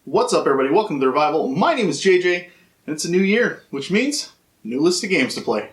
What's up, everybody? Welcome to The Revival. My name is JJ, and it's a new year, which means new list of games to play.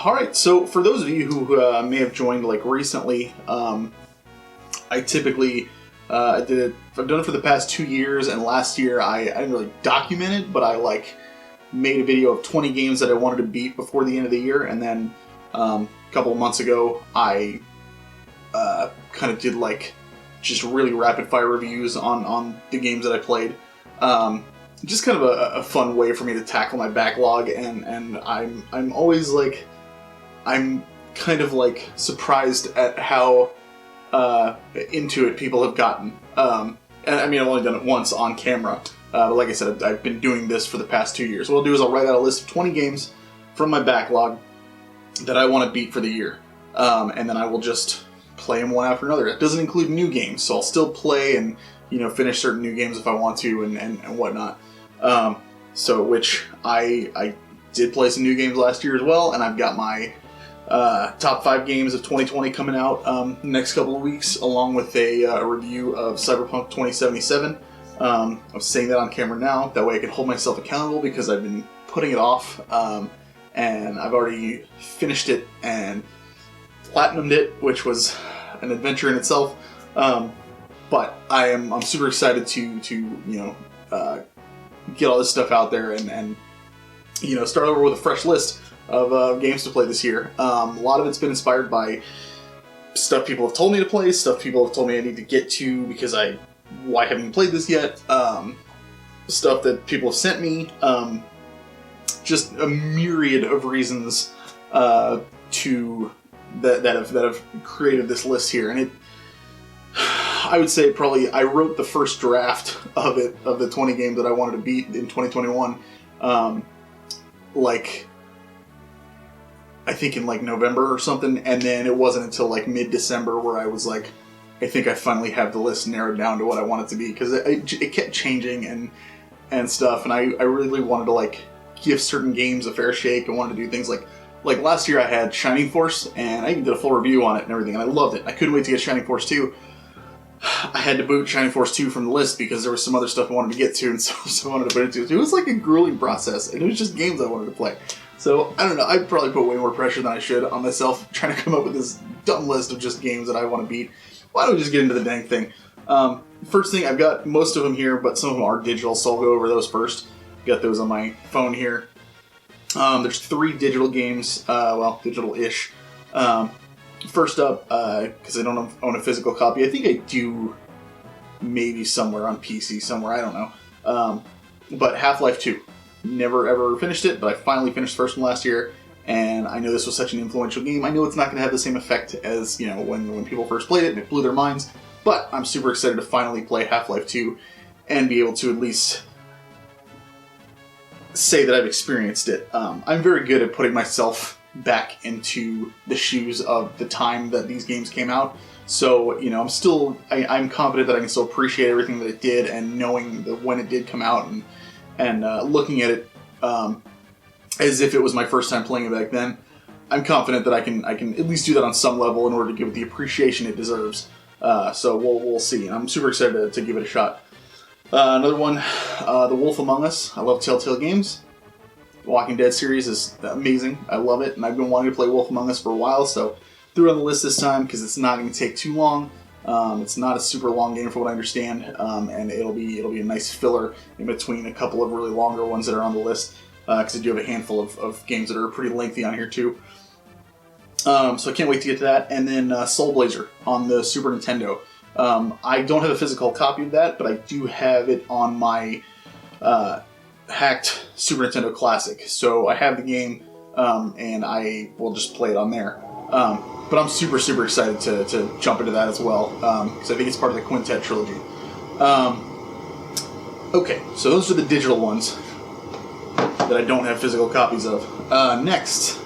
Alright, so for those of you who may have joined recently, I typically I've done it for the past 2 years, and last year I didn't really document it, but I made a video of 20 games that I wanted to beat before the end of the year, and then a couple of months ago I kind of did just really rapid fire reviews on the games that I played. Just kind of a fun way for me to tackle my backlog, and I'm always I'm kind of surprised at how into it people have gotten. And I mean, I've only done it once on camera, but like I said, I've been doing this for the past 2 years. What I'll do is I'll write out a list of 20 games from my backlog that I want to beat for the year, and then I will just play them one after another. It doesn't include new games, so I'll still play and finish certain new games if I want to and whatnot. So which I did play some new games last year as well, and I've got my top 5 games of 2020 coming out next couple of weeks, along with a review of Cyberpunk 2077. I'm saying that on camera now, that way I can hold myself accountable, because I've been putting it off, and I've already finished it and platinumed it, which was an adventure in itself. But I'm super excited to get all this stuff out there and start over with a fresh list of games to play this year. A lot of it's been inspired by stuff people have told me to play, stuff people have told me I need to get to because why haven't you played this yet? Stuff that people have sent me. Just a myriad of reasons that have created this list here, and it. I would say probably I wrote the first draft of the 20 games that I wanted to beat in 2021. I think in November or something, and then it wasn't until mid-December where I was I think I finally have the list narrowed down to what I want it to be, because it kept changing and stuff, and I really wanted to give certain games a fair shake. I wanted to do things like last year I had Shining Force, and I even did a full review on it and everything, and I loved it. I couldn't wait to get Shining Force 2. I had to boot Shining Force 2 from the list because there was some other stuff I wanted to get to, and so I wanted to put it to. It was a grueling process, and it was just games I wanted to play. So, I don't know, I probably put way more pressure than I should on myself trying to come up with this dumb list of just games that I want to beat. Why don't we just get into the dang thing? First thing, I've got most of them here, but some of them are digital, so I'll go over those first. Got those on my phone here. There's 3 digital games, digital-ish. First up, because I don't own a physical copy, I think I do maybe somewhere on PC somewhere, I don't know. But Half-Life 2. Never ever finished it, but I finally finished the first one last year, and I know this was such an influential game. I know it's not going to have the same effect as, when people first played it and it blew their minds, but I'm super excited to finally play Half-Life 2 and be able to at least say that I've experienced it. I'm very good at putting myself back into the shoes of the time that these games came out. So, I'm confident that I can still appreciate everything that it did, and knowing that when it did come out and looking at it as if it was my first time playing it back then, I'm confident that I can at least do that on some level in order to give it the appreciation it deserves. So we'll see. I'm super excited to give it a shot. Another one, The Wolf Among Us. I love Telltale games. The Walking Dead series is amazing. I love it, and I've been wanting to play Wolf Among Us for a while, so threw it on the list this time because it's not going to take too long. It's not a super long game, for what I understand, and it'll be a nice filler in between a couple of really longer ones that are on the list, because I do have a handful of games that are pretty lengthy on here too. So I can't wait to get to that. And then Soul Blazer on the Super Nintendo. I don't have a physical copy of that, but I do have it on my hacked Super Nintendo Classic. So I have the game, and I will just play it on there. But I'm super, super excited to jump into that as well, because I think it's part of the Quintet trilogy. Okay, so those are the digital ones that I don't have physical copies of. Next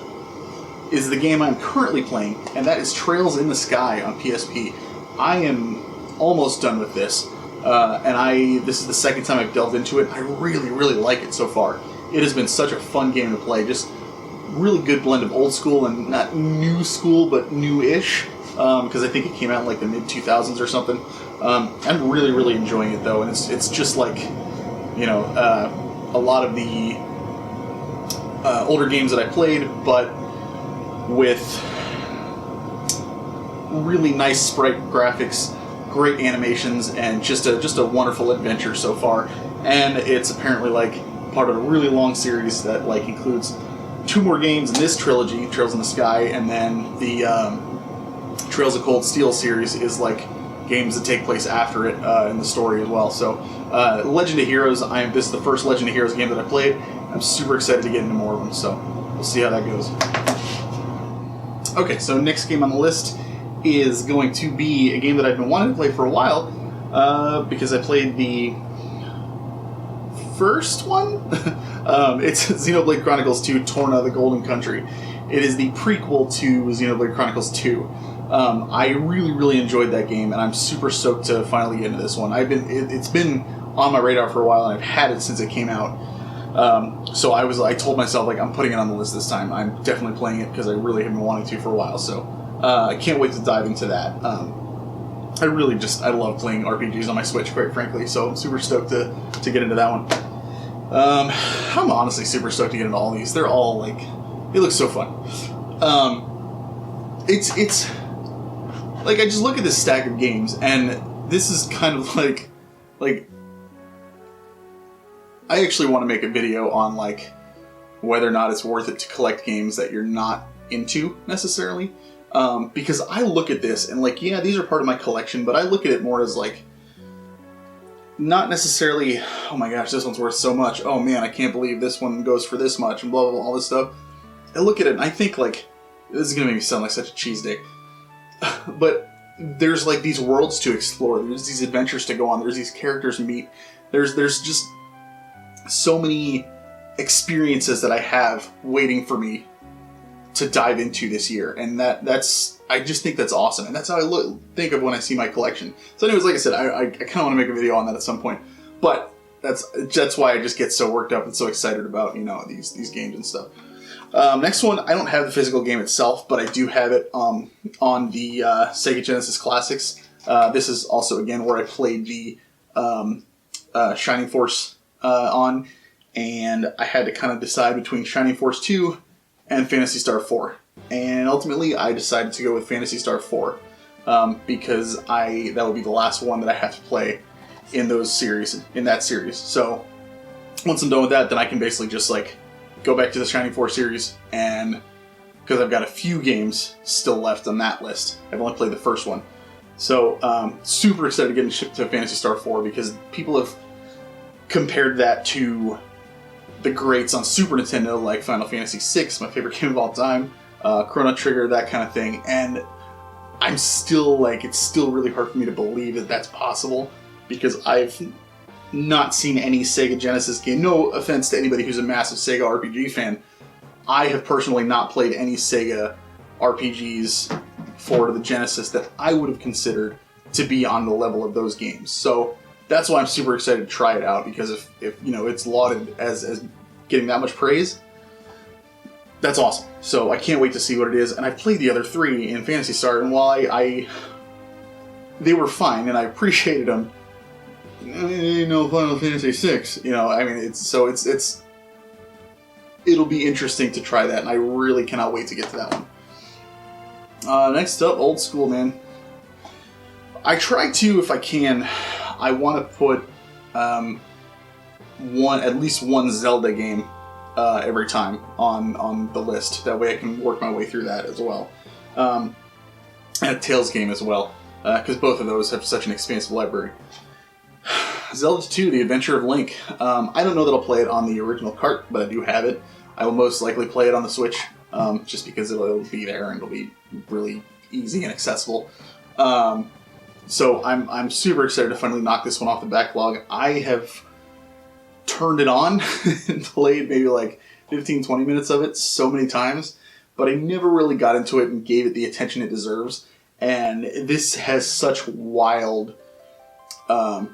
is the game I'm currently playing, and that is Trails in the Sky on PSP. I am almost done with this, and this is the second time I've delved into it. I really, really like it so far. It has been such a fun game to play, just really good blend of old school and not new school, but new-ish, because I think it came out in like the mid-2000s or something. I'm really, really enjoying it though, and it's just like, you know, a lot of the older games that I played, but with really nice sprite graphics, great animations, and just a wonderful adventure so far. And it's apparently like part of a really long series that like includes 2 more games in this trilogy, Trails in the Sky, and then the Trails of Cold Steel series is like games that take place after it in the story as well. So Legend of Heroes, this is the first Legend of Heroes game that I played. I'm super excited to get into more of them, so we'll see how that goes. Okay, so next game on the list is going to be a game that I've been wanting to play for a while, because I played the first one. It's Xenoblade Chronicles 2 Torna the Golden Country. It is the prequel to Xenoblade Chronicles 2. I really, really enjoyed that game, and I'm super stoked to finally get into this one. It's been on my radar for a while, and I've had it since it came out. So I told myself, like, I'm putting it on the list this time. I'm definitely playing it because I really have been wanting to for a while. So I can't wait to dive into that. I love playing RPGs on my Switch, quite frankly. So I'm super stoked to get into that one. I'm honestly super stoked to get into all these. They're all like, they look so fun. It's like, I just look at this stack of games, and this is kind of like I actually want to make a video on like whether or not it's worth it to collect games that you're not into necessarily, because I look at this and like, yeah, these are part of my collection, but I look at it more as like, not necessarily, oh my gosh, this one's worth so much, oh man, I can't believe this one goes for this much, and blah blah blah, all this stuff. I look at it and I think like, this is gonna make me sound like such a cheese dick, but there's like these worlds to explore, there's these adventures to go on, there's these characters to meet, there's just so many experiences that I have waiting for me to dive into this year, and I just think that's awesome, and that's how I think of when I see my collection. So anyways, like I said, I kind of want to make a video on that at some point, but that's why I just get so worked up and so excited about, you know, these games and stuff. Next one, I don't have the physical game itself, but I do have it on the Sega Genesis Classics. This is also, again, where I played the Shining Force on, and I had to kind of decide between Shining Force 2 and Phantasy Star 4. And ultimately, I decided to go with Phantasy Star 4, because that would be the last one that I have to play in that series. So once I'm done with that, then I can basically just like go back to the Shining Force series, and because I've got a few games still left on that list. I've only played the first one. So super excited to get into Phantasy Star 4, because people have compared that to the greats on Super Nintendo, like Final Fantasy VI, my favorite game of all time, Chrono Trigger, that kind of thing, and I'm still like, it's still really hard for me to believe that that's possible, because I've not seen any Sega Genesis game. No offense to anybody who's a massive Sega RPG fan, I have personally not played any Sega RPGs for the Genesis that I would have considered to be on the level of those games. So that's why I'm super excited to try it out, because if you know, it's lauded as getting that much praise, that's awesome. So I can't wait to see what it is. And I played the other 3 in Phantasy Star, and while they were fine and I appreciated them, you know, Final Fantasy VI, you know, I mean, it'll be interesting to try that, and I really cannot wait to get to that one. Next up, old school, man. I try to, if I can, I want to put at least one Zelda game every time on the list. That way I can work my way through that as well. And a Tales game as well, because both of those have such an expansive library. Zelda 2, The Adventure of Link. I don't know that I'll play it on the original cart, but I do have it. I will most likely play it on the Switch, just because it'll be there and it'll be really easy and accessible. So I'm super excited to finally knock this one off the backlog. I have turned it on and played maybe like 15-20 minutes of it so many times, but I never really got into it and gave it the attention it deserves. And this has such wild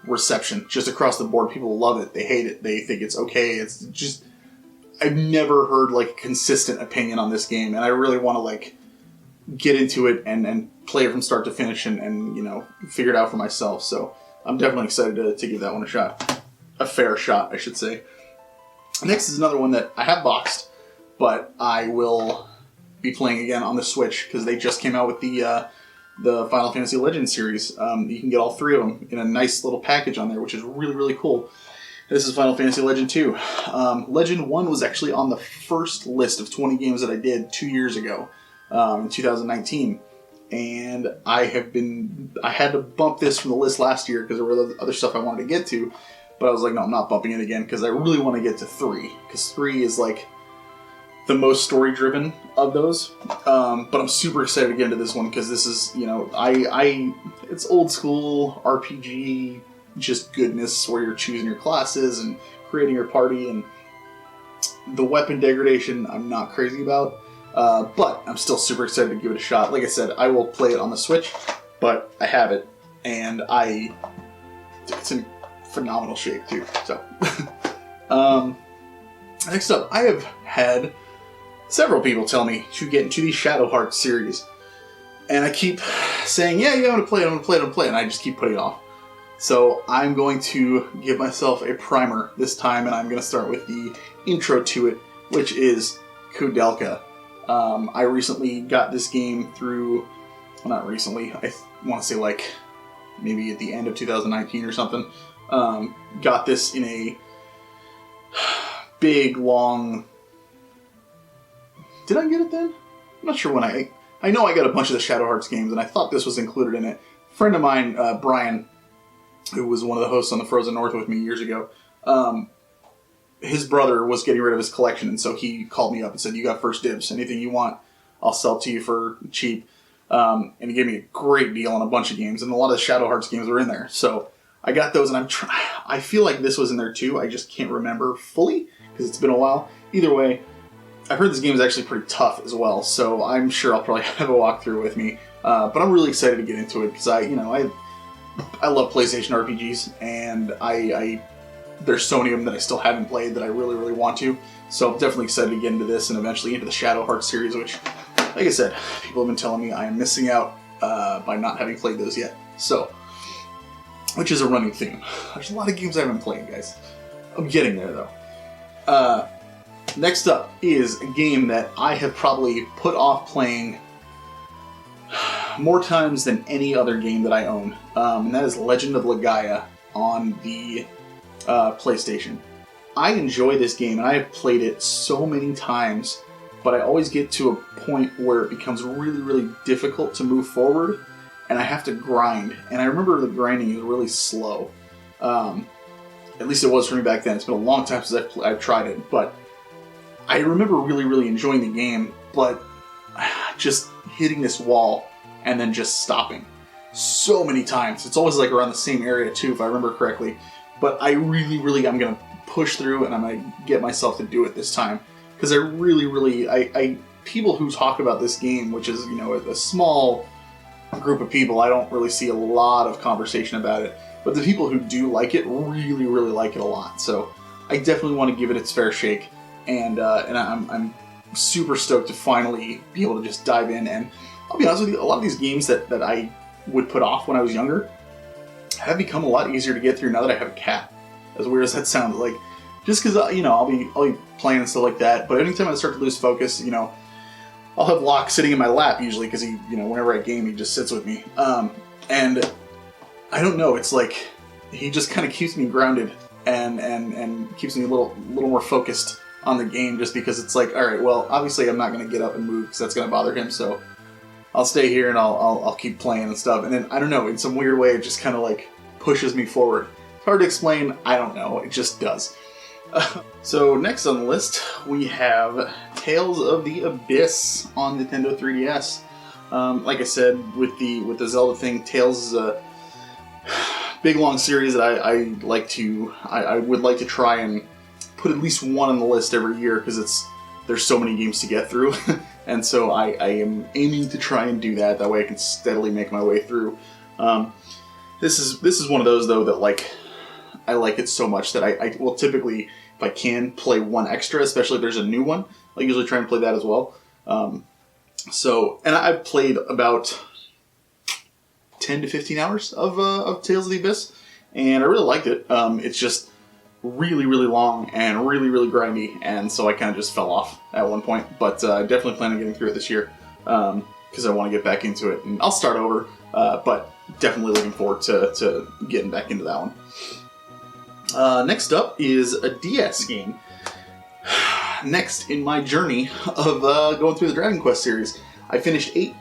reception just across the board. People love it. They hate it. They think it's okay. It's just, I've never heard like a consistent opinion on this game, and I really want to like get into it and play it from start to finish and you know, figure it out for myself. So I'm definitely excited to give that one a shot. A fair shot, I should say. Next is another one that I have boxed, but I will be playing again on the Switch because they just came out with the Final Fantasy Legends series. You can get all 3 of them in a nice little package on there, which is really, really cool. This is Final Fantasy Legend 2. Legend 1 was actually on the first list of 20 games that I did 2 years ago, in 2019. And I had to bump this from the list last year because there were other stuff I wanted to get to. But I was like, no, I'm not bumping it again because I really want to get to 3. Because 3 is like the most story-driven of those. But I'm super excited to get into this one because this is, you know, it's old school RPG, just goodness where you're choosing your classes and creating your party. And the weapon degradation I'm not crazy about. But I'm still super excited to give it a shot. Like I said, I will play it on the Switch, but I have it. And it's in phenomenal shape too. So, next up, I have had several people tell me to get into the Shadow Hearts series, and I keep saying, yeah, I'm gonna play it, and I just keep putting it off. So I'm going to give myself a primer this time, and I'm gonna start with the intro to it, which is Koudelka. I recently got this game through, well, not recently, I want to say like maybe at the end of 2019 or something. Got this in a big, long... Did I get it then? I'm not sure when I know I got a bunch of the Shadow Hearts games, and I thought this was included in it. A friend of mine, Brian, who was one of the hosts on the Frozen North with me years ago, his brother was getting rid of his collection, and so he called me up and said, you got first dibs. Anything you want, I'll sell to you for cheap. And he gave me a great deal on a bunch of games, and a lot of the Shadow Hearts games were in there. So I got those, and I feel like this was in there too. I just can't remember fully because it's been a while. Either way, I've heard this game is actually pretty tough as well, so I'm sure I'll probably have a walkthrough with me. But I'm really excited to get into it because I love PlayStation RPGs, and there's so many of them that I still haven't played that I really, really want to. So I'm definitely excited to get into this and eventually into the Shadow Hearts series, which, like I said, people have been telling me I am missing out by not having played those yet. So, which is a running theme. There's a lot of games I haven't played, guys. I'm getting there, though. Next up is a game that I have probably put off playing more times than any other game that I own. And that is Legend of Legaia on the PlayStation. I enjoy this game, and I have played it so many times, but I always get to a point where it becomes really, really difficult to move forward, and I have to grind. And I remember the grinding is really slow. At least it was for me back then. It's been a long time since I've tried it, but I remember really, really enjoying the game, but just hitting this wall and then just stopping so many times. It's always like around the same area too, if I remember correctly. But I really, really, I'm going to push through, and I'm going to get myself to do it this time. Because I really, really, people who talk about this game, which is, you know, a small group of people, I don't really see a lot of conversation about it. But the people who do like it really, really like it a lot. So I definitely want to give it its fair shake. And I'm super stoked to finally be able to just dive in. And I'll be honest with you, a lot of these games that I would put off when I was younger have become a lot easier to get through now that I have a cat. As weird as that sounds, like, just because, you know, I'll be playing and stuff like that, but anytime I start to lose focus, you know, I'll have Locke sitting in my lap usually, because he, you know, whenever I game, he just sits with me. And I don't know, it's like, he just kind of keeps me grounded and keeps me a little more focused on the game, just because it's like, alright, well, obviously I'm not going to get up and move, because that's going to bother him, so I'll stay here and I'll keep playing and stuff. And then, I don't know, in some weird way, it just kind of like pushes me forward. It's hard to explain, I don't know, it just does. So next on the list, we have Tales of the Abyss on Nintendo 3DS. Like I said, with the Zelda thing, Tales is a big long series that I would like to try and put at least one on the list every year, because there's so many games to get through. And so I am aiming to try and do that. That way I can steadily make my way through. This is one of those, though, that like I like it so much that I will typically, if I can, play one extra, especially if there's a new one. I usually try and play that as well. And I've played about 10 to 15 hours of Tales of the Abyss, and I really liked it. It's just really, really long and really, really grindy, and so I kind of just fell off at one point. But I definitely plan on getting through it this year, because I want to get back into it, and I'll start over. But definitely looking forward to getting back into that one. Next up is a DS game. Next in my journey of going through the Dragon Quest series. I finished 8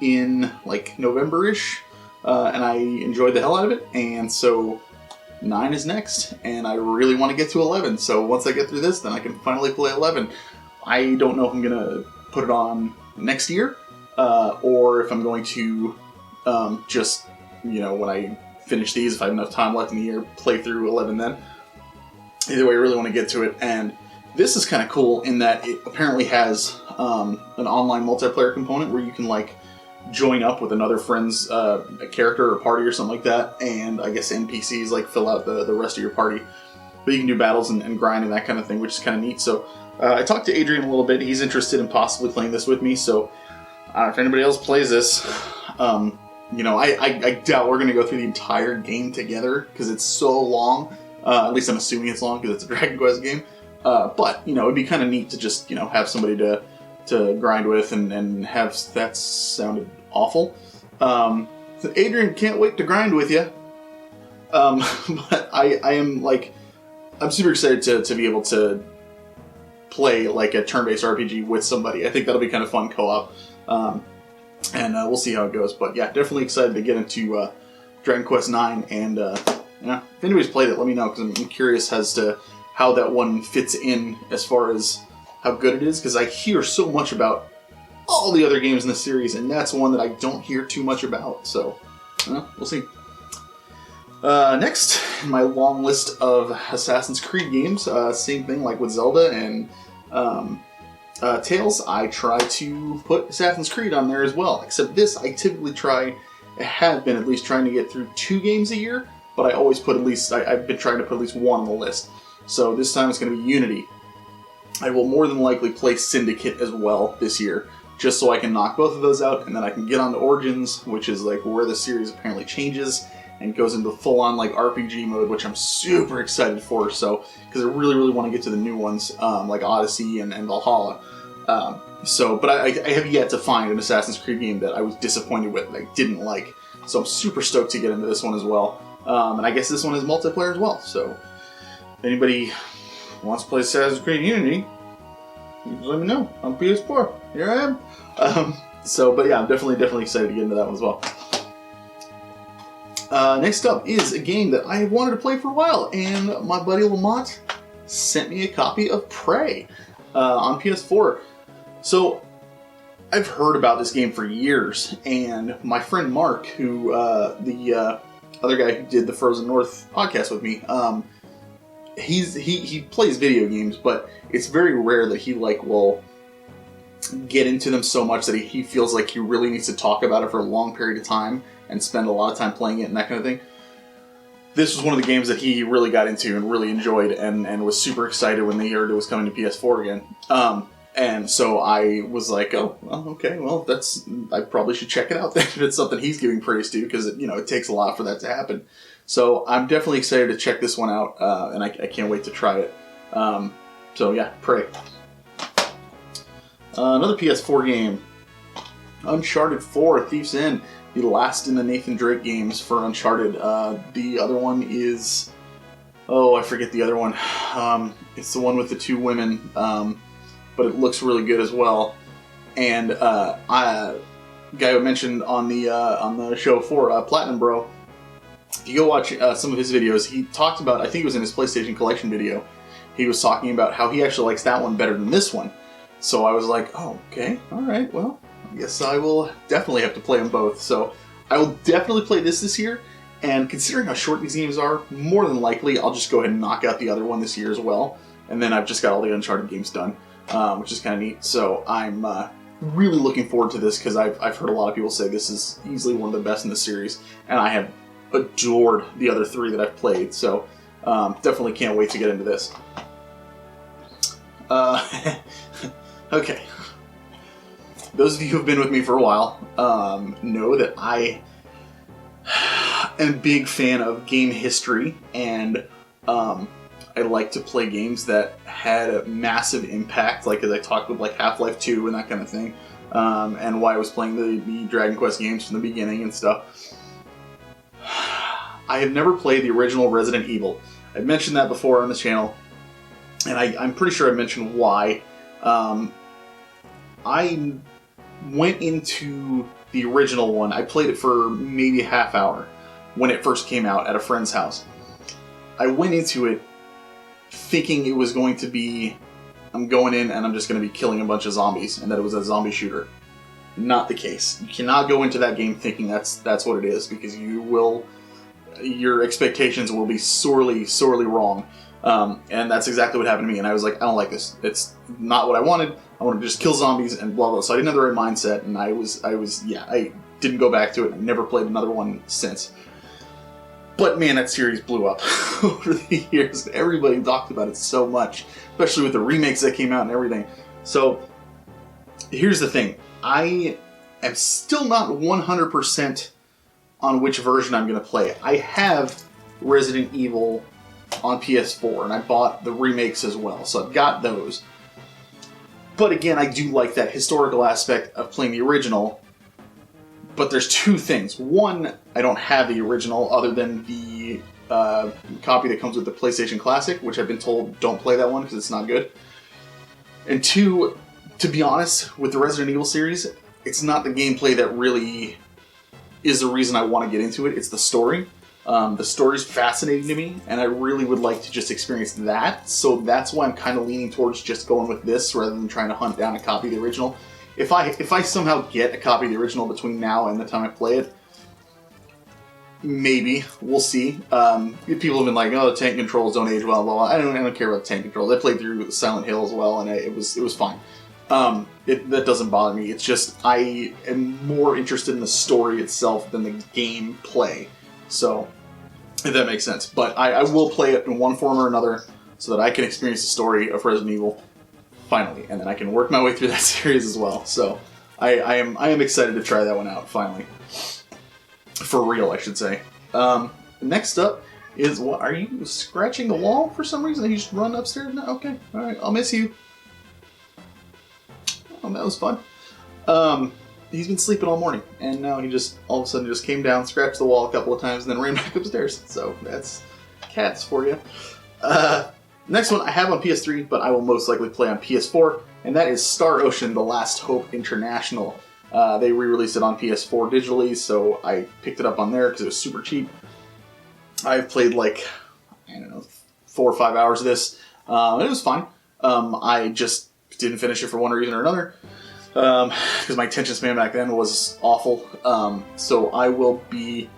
in like November-ish, and I enjoyed the hell out of it, and so 9 is next, and I really want to get to 11, so once I get through this, then I can finally play 11. I don't know if I'm going to put it on next year, or if I'm going to just, when I finish these, if I have enough time left in the year, play through 11 then. Either way, I really want to get to it, and this is kind of cool in that it apparently has an online multiplayer component where you can like join up with another friend's character or party or something like that, and I guess NPCs like fill out the rest of your party. But you can do battles and grind and that kind of thing, which is kind of neat. So I talked to Adrian a little bit. He's interested in possibly playing this with me, so if anybody else plays this, I doubt we're going to go through the entire game together because it's so long. At least I'm assuming it's long because it's a Dragon Quest game. But, it'd be kind of neat to just, have somebody to grind with and have... That sounded awful. So Adrian, can't wait to grind with you. But I am, like... I'm super excited to be able to play, like, a turn-based RPG with somebody. I think that'll be kind of fun co-op. And we'll see how it goes. But, yeah, definitely excited to get into Dragon Quest IX. And, if anybody's played it, let me know, because I'm curious as to how that one fits in as far as how good it is, because I hear so much about all the other games in the series, and that's one that I don't hear too much about, so we'll see. Next, in my long list of Assassin's Creed games, same thing like with Zelda and Tales, I try to put Assassin's Creed on there as well, except this I typically have been at least trying to get through 2 games a year, but I always put I've been trying to put at least 1 on the list. So this time it's going to be Unity. I will more than likely play Syndicate as well this year, just so I can knock both of those out, and then I can get on to Origins, which is like where the series apparently changes and goes into full-on like RPG mode, which I'm super excited for. So because I really, really want to get to the new ones, like Odyssey and Valhalla. But I have yet to find an Assassin's Creed game that I was disappointed with, that I didn't like. So I'm super stoked to get into this one as well. And I guess this one is multiplayer as well. So if anybody wants to play Assassin's Creed Unity, just let me know on PS4. Here I am. But yeah, I'm definitely excited to get into that one as well. Next up is a game that I have wanted to play for a while, and my buddy Lamont sent me a copy of Prey on PS4. So I've heard about this game for years, and my friend Mark, who the other guy who did the Frozen North podcast with me, he plays video games, but it's very rare that he will get into them so much that he feels like he really needs to talk about it for a long period of time and spend a lot of time playing it and that kind of thing. This was one of the games that he really got into and really enjoyed, and was super excited when they heard it was coming to PS4 again. And so I was like, oh, well, okay, well, I probably should check it out then if it's something he's giving praise to, because it takes a lot for that to happen. So I'm definitely excited to check this one out, and I can't wait to try it. So yeah, Prey. Another PS4 game, Uncharted 4: Thief's End, the last in the Nathan Drake games for Uncharted. The other one is, I forget the other one. It's the one with the 2 women, but it looks really good as well. And guy I mentioned on the show for Platinum Bro, if you go watch some of his videos, he talked about, I think it was in his PlayStation Collection video, he was talking about how he actually likes that one better than this one. So I was like, oh, okay, all right, well, I guess I will definitely have to play them both. So I will definitely play this year, and considering how short these games are, more than likely I'll just go ahead and knock out the other one this year as well. And then I've just got all the Uncharted games done, which is kind of neat. So I'm really looking forward to this because I've heard a lot of people say this is easily one of the best in the series, and I have adored the other 3 that I've played. So definitely can't wait to get into this. Okay. Those of you who have been with me for a while know that I am a big fan of game history, and I like to play games that had a massive impact, like as I talked with like Half-Life 2 and that kind of thing, and why I was playing the Dragon Quest games from the beginning and stuff. I have never played the original Resident Evil. I've mentioned that before on the channel, and I'm pretty sure I mentioned why. I went into the original one. I played it for maybe a half hour when it first came out at a friend's house. I went into it thinking it was going to be, I'm going in and I'm just going to be killing a bunch of zombies, and that it was a zombie shooter. Not the case. You cannot go into that game thinking that's what it is, because your expectations will be sorely wrong. And that's exactly what happened to me, and I was like, I don't like this. It's not what I wanted. I wanted to just kill zombies and blah blah. So I didn't have the right mindset, and I didn't go back to it. I never played another one since. But man, that series blew up over the years. Everybody talked about it so much, especially with the remakes that came out and everything. So here's the thing. I am still not 100% on which version I'm going to play. I have Resident Evil on PS4, and I bought the remakes as well, so I've got those. But again, I do like that historical aspect of playing the original. But there's 2 things. One, I don't have the original other than the copy that comes with the PlayStation Classic, which I've been told don't play that one because it's not good. And 2, to be honest, with the Resident Evil series, it's not the gameplay that really is the reason I want to get into it. It's the story. The story's fascinating to me, and I really would like to just experience that. So that's why I'm kind of leaning towards just going with this rather than trying to hunt down a copy of the original. If I somehow get a copy of the original between now and the time I play it, maybe. We'll see. People have been like, oh, the tank controls don't age well, blah, blah. I don't care about the tank controls. I played through Silent Hill as well, and it was fine. That doesn't bother me. It's just I am more interested in the story itself than the gameplay. So, if that makes sense. But I will play it in one form or another so that I can experience the story of Resident Evil finally, and then I can work my way through that series as well. So I am excited to try that one out finally, for real, I should say. Next up is, what are you scratching the wall for some reason? You just run upstairs now? Okay, all right, I'll miss you. Oh, that was fun. He's been sleeping all morning, and now he just all of a sudden just came down, scratched the wall a couple of times, and then ran back upstairs. So that's cats for you. Next one I have on PS3, but I will most likely play on PS4, and that is Star Ocean: The Last Hope International. They re-released it on PS4 digitally, so I picked it up on there because it was super cheap. I've played like, I don't know, 4 or 5 hours of this, and it was fine. I just didn't finish it for one reason or another, because my attention span back then was awful. So I will be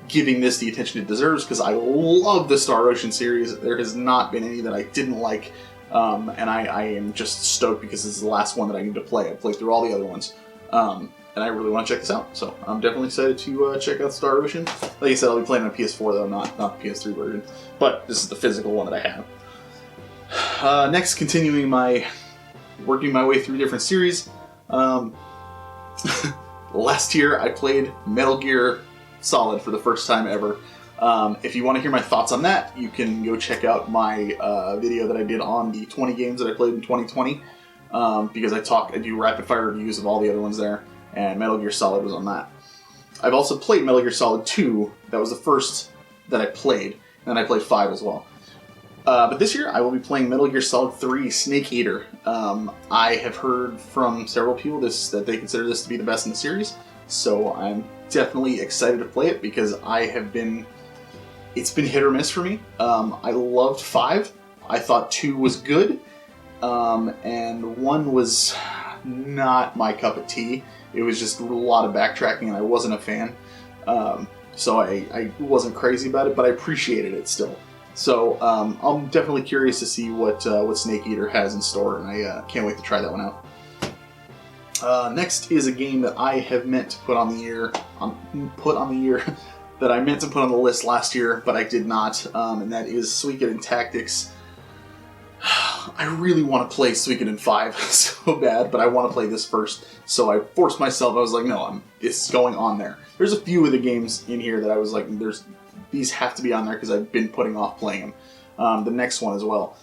giving this the attention it deserves because I love the Star Ocean series. There has not been any that I didn't like, and I am just stoked because this is the last one that I need to play. I played through all the other ones, and I really want to check this out. So I'm definitely excited to check out Star Ocean. Like I said, I'll be playing on PS4 though, not the PS3 version. But this is the physical one that I have. Next, continuing working my way through different series. Last year I played Metal Gear Solid for the first time ever. If you want to hear my thoughts on that, you can go check out my video that I did on the 20 games that I played in 2020, because I do rapid fire reviews of all the other ones there, and Metal Gear Solid was on that. I've also played Metal Gear Solid 2. That was the first that I played, and then I played 5 as well. But this year I will be playing Metal Gear Solid 3 Snake Eater. I have heard from several people that they consider this to be the best in the series, so I'm definitely excited to play it because it's been hit or miss for me. I loved 5. I thought 2 was good, and one was not my cup of tea. It was just a lot of backtracking, and I wasn't a fan. So I wasn't crazy about it, but I appreciated it still. So I'm definitely curious to see what Snake Eater has in store, and I can't wait to try that one out. Next is a game that I have meant to put on the year, that I meant to put on the list last year, but I did not, and that is Suikoden Tactics. I really want to play Suikoden 5 so bad, but I want to play this first. So I forced myself. I was like, no, it's going on there. There's a few of the games in here that I was like, these have to be on there because I've been putting off playing them. The next one as well.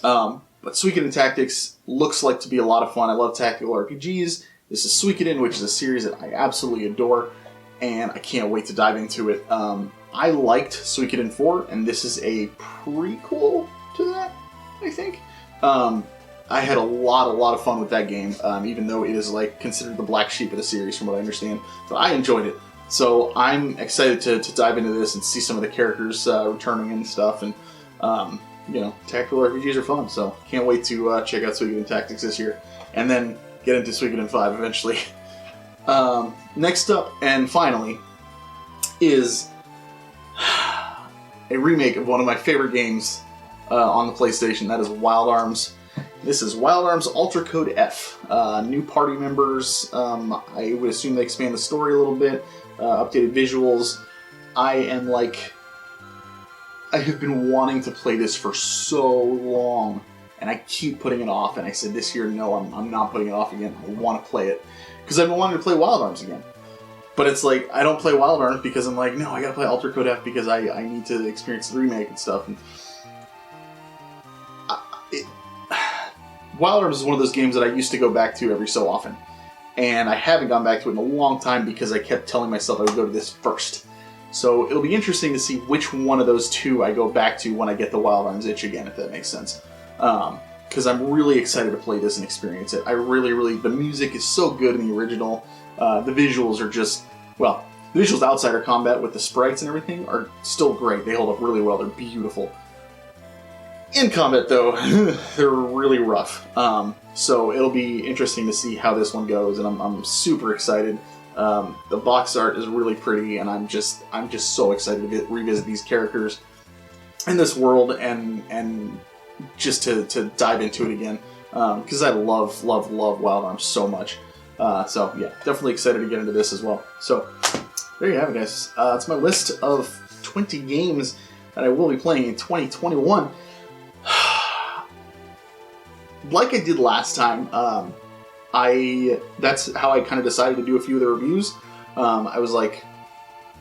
But Suikoden Tactics looks like to be a lot of fun. I love tactical RPGs. This is Suikoden, which is a series that I absolutely adore, and I can't wait to dive into it. I liked Suikoden 4, and this is a prequel to that, I think. I had a lot of fun with that game, even though it is like considered the black sheep of the series from what I understand. But I enjoyed it. So I'm excited to dive into this and see some of the characters returning and stuff. And, tactical RPGs are fun, so can't wait to check out Suikoden Tactics this year. And then get into Suikoden 5 eventually. Next up, and finally, is a remake of one of my favorite games on the PlayStation. That is Wild Arms. This is Wild Arms Ultra Code F. New party members. I would assume they expand the story a little bit. Updated visuals. I have been wanting to play this for so long, and I keep putting it off. And I said this year, no, I'm not putting it off again. I want to play it because I've been wanting to play Wild Arms again. But it's like I don't play Wild Arms because I'm like, no, I gotta play Ultra Code F because I need to experience the remake and stuff. And Wild Arms is one of those games that I used to go back to every so often. And I haven't gone back to it in a long time because I kept telling myself I would go to this first. So it'll be interesting to see which one of those two I go back to when I get the Wild Arms itch again, if that makes sense. Because I'm really excited to play this and experience it. The music is so good in the original. The visuals are just, the visuals Outsider Combat with the sprites and everything are still great. They hold up really well. They're beautiful. In combat, though, they're really rough. So it'll be interesting to see how this one goes, and I'm super excited. The box art is really pretty, and I'm just so excited to revisit these characters in this world and just to dive into it again. Because I love Wild Arms so much. So yeah, definitely excited to get into this as well. So there you have it, guys. It's my list of 20 games that I will be playing in 2021. Like I did last time, that's how I kind of decided to do a few of the reviews. I was like,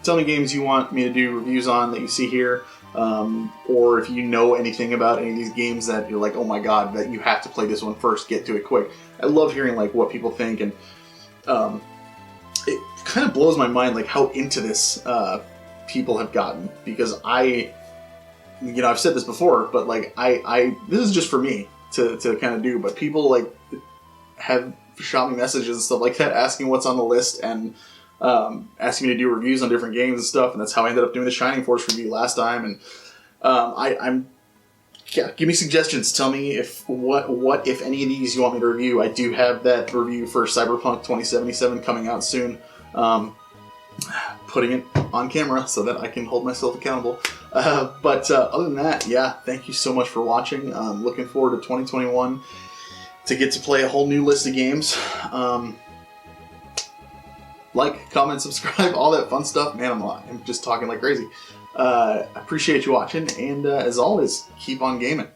tell me games you want me to do reviews on that you see here, or if you know anything about any of these games that you're like, oh my god, that you have to play this one first, get to it quick. I love hearing like what people think, and it kind of blows my mind like how into this people have gotten, because I've said this before, but like this is just for me to kind of do, but people like have shot me messages and stuff like that asking what's on the list and asking me to do reviews on different games and stuff, and that's how I ended up doing the Shining Force review last time. And give me suggestions. Tell me if any of these you want me to review. I do have that review for Cyberpunk 2077 coming out soon. Putting it on camera so that I can hold myself accountable. But other than that, yeah, thank you so much for watching. Looking forward to 2021 to get to play a whole new list of games. Like, comment, subscribe, all that fun stuff. Man, I'm just talking like crazy. I appreciate you watching, and as always, keep on gaming.